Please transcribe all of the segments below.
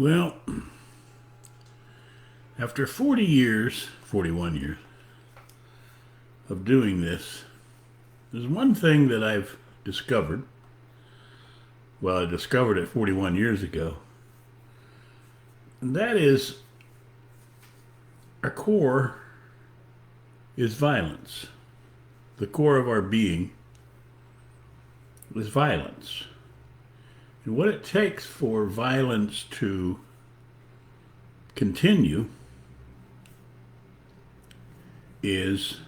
Well, after 41 years of doing this, there's one thing that I've discovered. Well, I discovered it 41 years ago. And that is our core is violence. The core of our being is violence. And what it takes for violence to continue is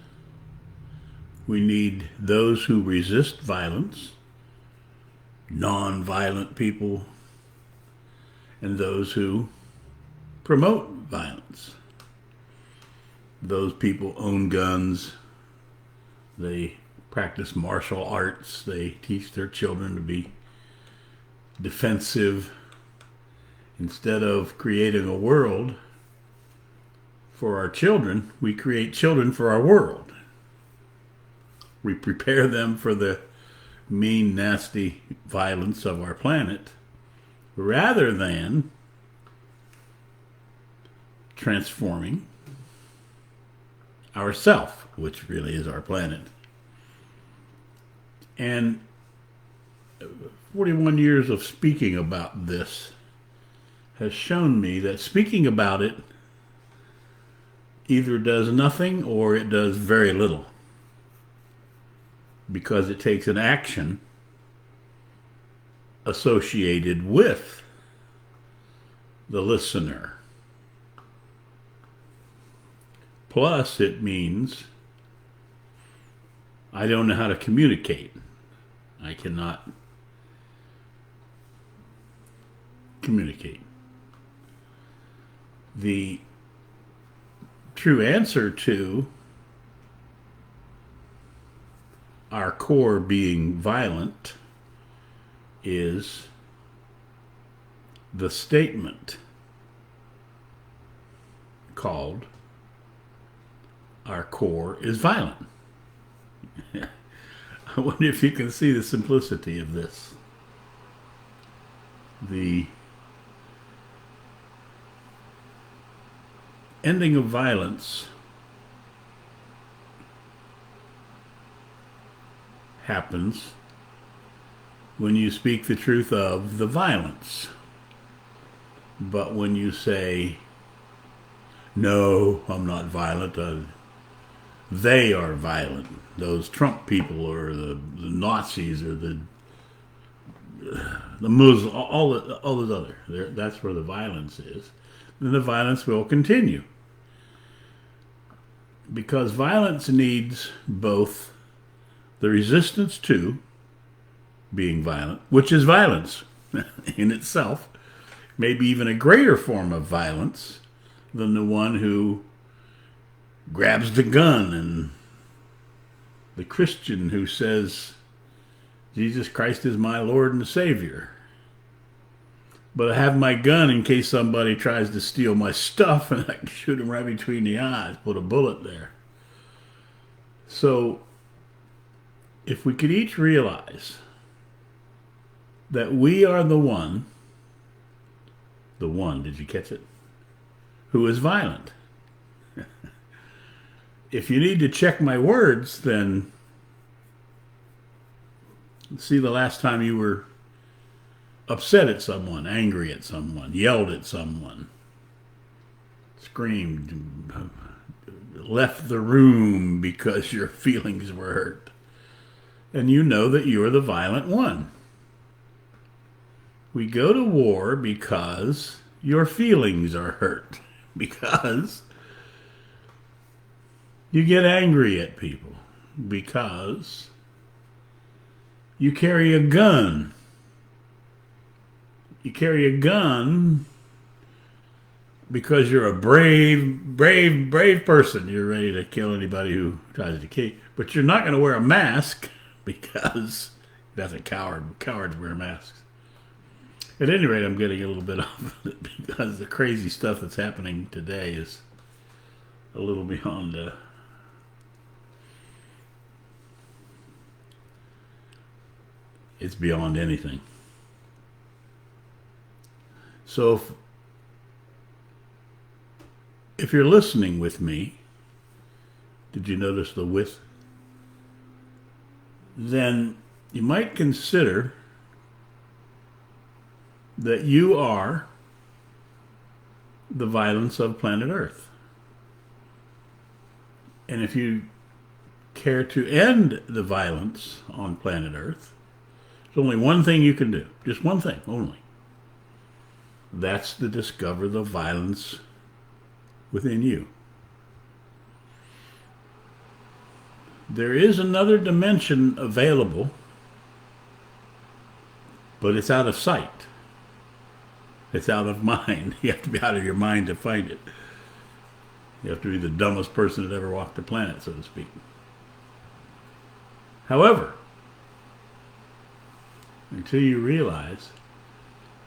we need those who resist violence, non-violent people, and those who promote violence. Those people own guns, they practice martial arts, they teach their children to be defensive. Instead of creating a world for our children, we create children for our world. We prepare them for the mean, nasty violence of our planet rather than transforming ourself, which really is our planet. And 41 years of speaking about this has shown me that speaking about it either does nothing or it does very little, because it takes an action associated with the listener. Plus, it means I don't know how to communicate. I cannot communicate. The true answer to our core being violent is the statement called our core is violent. I wonder if you can see the simplicity of this. The ending of violence happens when you speak the truth of the violence. But when you say, no, I'm not violent, they are violent. Those Trump people or the Nazis or the Muslims, all those other, that's where the violence is. Then the violence will continue. Because violence needs both the resistance to being violent, which is violence in itself, maybe even a greater form of violence than the one who grabs the gun and the Christian who says, Jesus Christ is my Lord and Savior. But I have my gun in case somebody tries to steal my stuff and I can shoot him right between the eyes, put a bullet there. So, if we could each realize that we are the one, did you catch it? Who is violent. If you need to check my words, then see the last time you were upset at someone, angry at someone, yelled at someone, screamed, left the room because your feelings were hurt. And you know that you are the violent one. We go to war because your feelings are hurt. Because you get angry at people. Because you carry a gun. You carry a gun because you're a brave person. You're ready to kill anybody who tries to kill you. But you're not going to wear a mask because that's a coward. Cowards wear masks. At any rate, I'm getting a little bit off of it because the crazy stuff that's happening today is a little beyond it's beyond anything. So if you're listening with me, did you notice the with? Then you might consider that you are the violence of planet Earth. And if you care to end the violence on planet Earth, there's only one thing you can do. Just one thing only. That's to discover the violence within you. There is another dimension available, but it's out of sight. It's out of mind. You have to be out of your mind to find it. You have to be the dumbest person that ever walked the planet, so to speak. However, until you realize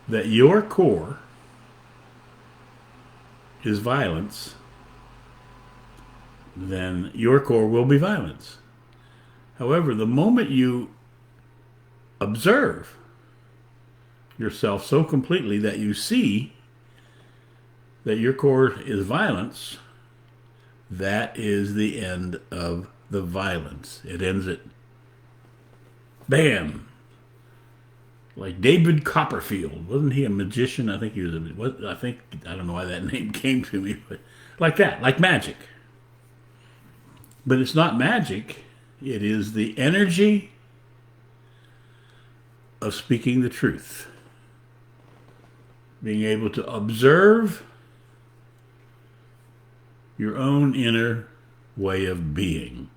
that your core is violence, then your core will be violence. However, the moment you observe yourself so completely that you see that your core is violence, that is the end of the violence. It ends it. Bam! Like David Copperfield. Wasn't he a magician? I think he was I don't know why that name came to me, but like that, like magic. But it's not magic. It is the energy of speaking the truth. Being able to observe your own inner way of being.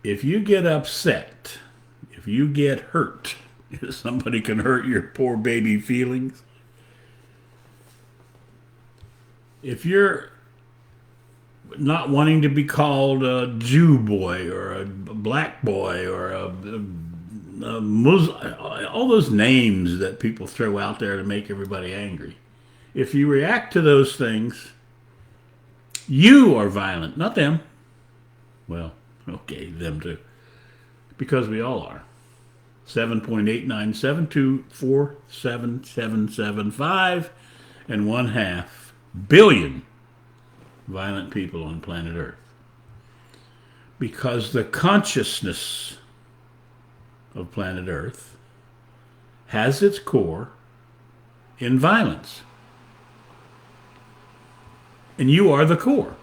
If you get upset, if you get hurt, if somebody can hurt your poor baby feelings, if you're not wanting to be called a Jew boy or a black boy or a Muslim, all those names that people throw out there to make everybody angry. If you react to those things, you are violent, not them. Well, okay, them too. Because we all are. 7.897247775 and 1/2 billion violent people on planet Earth. Because the consciousness of planet Earth has its core in violence. And you are the core.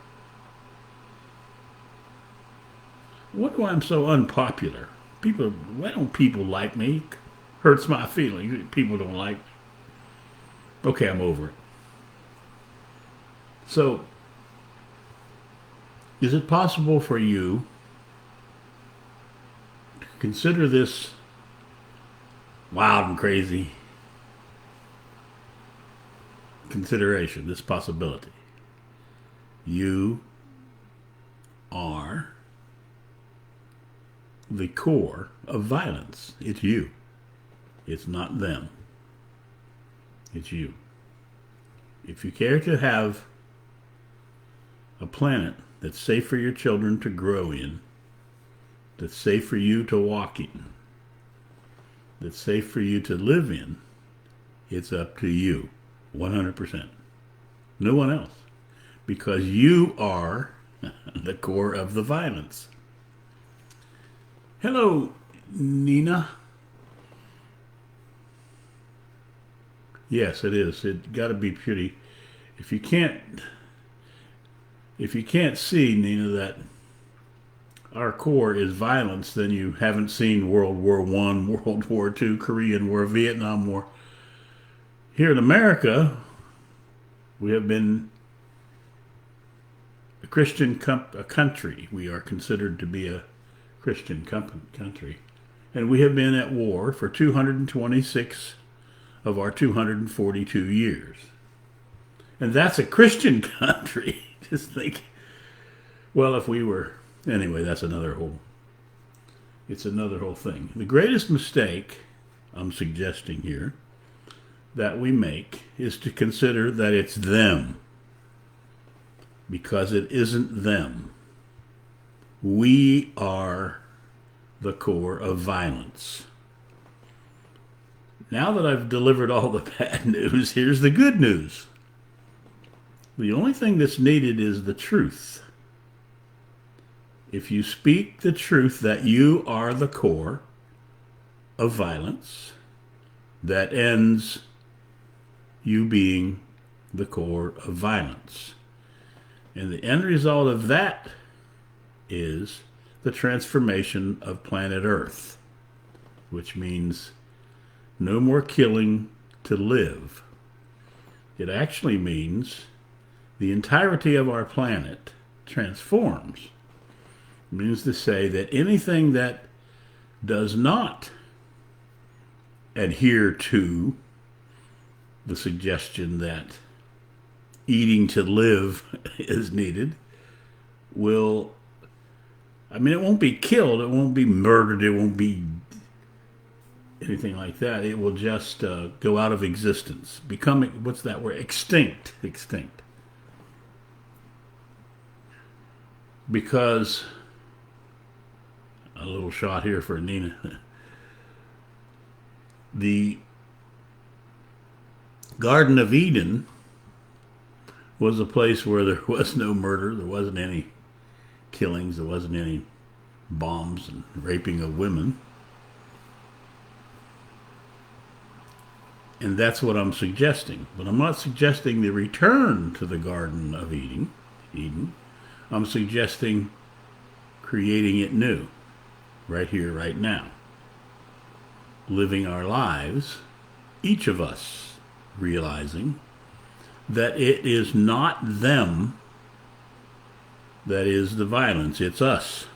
What do I'm so unpopular? Why don't people like me? Hurts my feelings. People don't like me. Okay, I'm over it. So, is it possible for you to consider this wild and crazy consideration, this possibility? You are the core of violence. It's you. It's not them. It's you. If you care to have a planet that's safe for your children to grow in, that's safe for you to walk in, that's safe for you to live in, it's up to you, 100%. No one else. Because you are the core of the violence. Hello, Nina. Yes, it is. It got to be pretty. If you can't see, Nina, that our core is violence, then you haven't seen World War I, World War II, Korean War, Vietnam War. Here in America, we have been a Christian country. We are considered to be a Christian country. And we have been at war for 226 of our 242 years. And that's a Christian country. Just think, well, if we were, anyway, it's another whole thing. The greatest mistake I'm suggesting here that we make is to consider that it's them. Because it isn't them. We are the core of violence. Now that I've delivered all the bad news, here's the good news. The only thing that's needed is the truth. If you speak the truth that you are the core of violence, that ends you being the core of violence. And the end result of that is the transformation of planet Earth, which means no more killing to live. It actually means the entirety of our planet transforms. It means to say that anything that does not adhere to the suggestion that eating to live is needed will, it won't be killed, it won't be murdered, it won't be anything like that. It will just go out of existence, become, what's that word? Extinct. Because, a little shot here for Nina, the Garden of Eden was a place where there was no murder, there wasn't any killings, there wasn't any bombs and raping of women. And that's what I'm suggesting. But I'm not suggesting the return to the Garden of Eden. I'm suggesting creating it new, right here, right now. Living our lives, each of us realizing that it is not them that is the violence, it's us.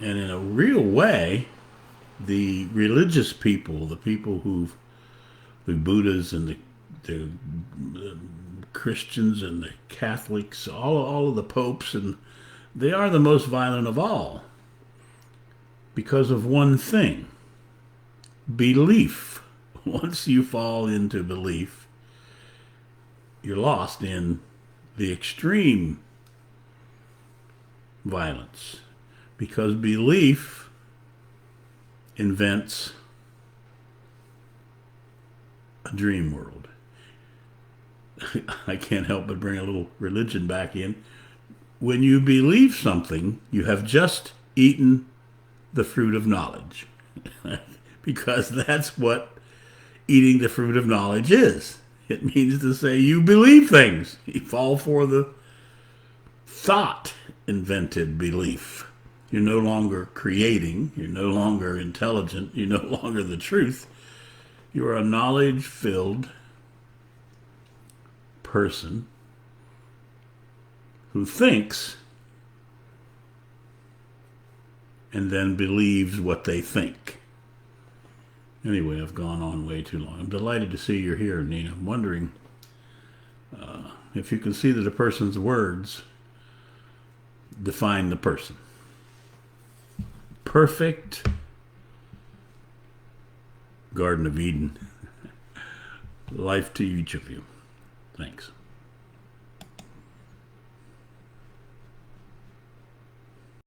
And in a real way, the religious people, the people the Buddhas and the Christians and the Catholics, all of the popes, and they are the most violent of all because of one thing: belief. Once you fall into belief, you're lost in the extreme violence, because belief invents a dream world. I can't help but bring a little religion back in. When you believe something, you have just eaten the fruit of knowledge. Because that's what eating the fruit of knowledge is. It means to say you believe things. You fall for the thought-invented belief. You're no longer creating. You're no longer intelligent. You're no longer the truth. You're a knowledge-filled person who thinks and then believes what they think. Anyway, I've gone on way too long. I'm delighted to see you're here, Nina. I'm wondering if you can see that a person's words define the person. Perfect Garden of Eden. Life to each of you. Thanks.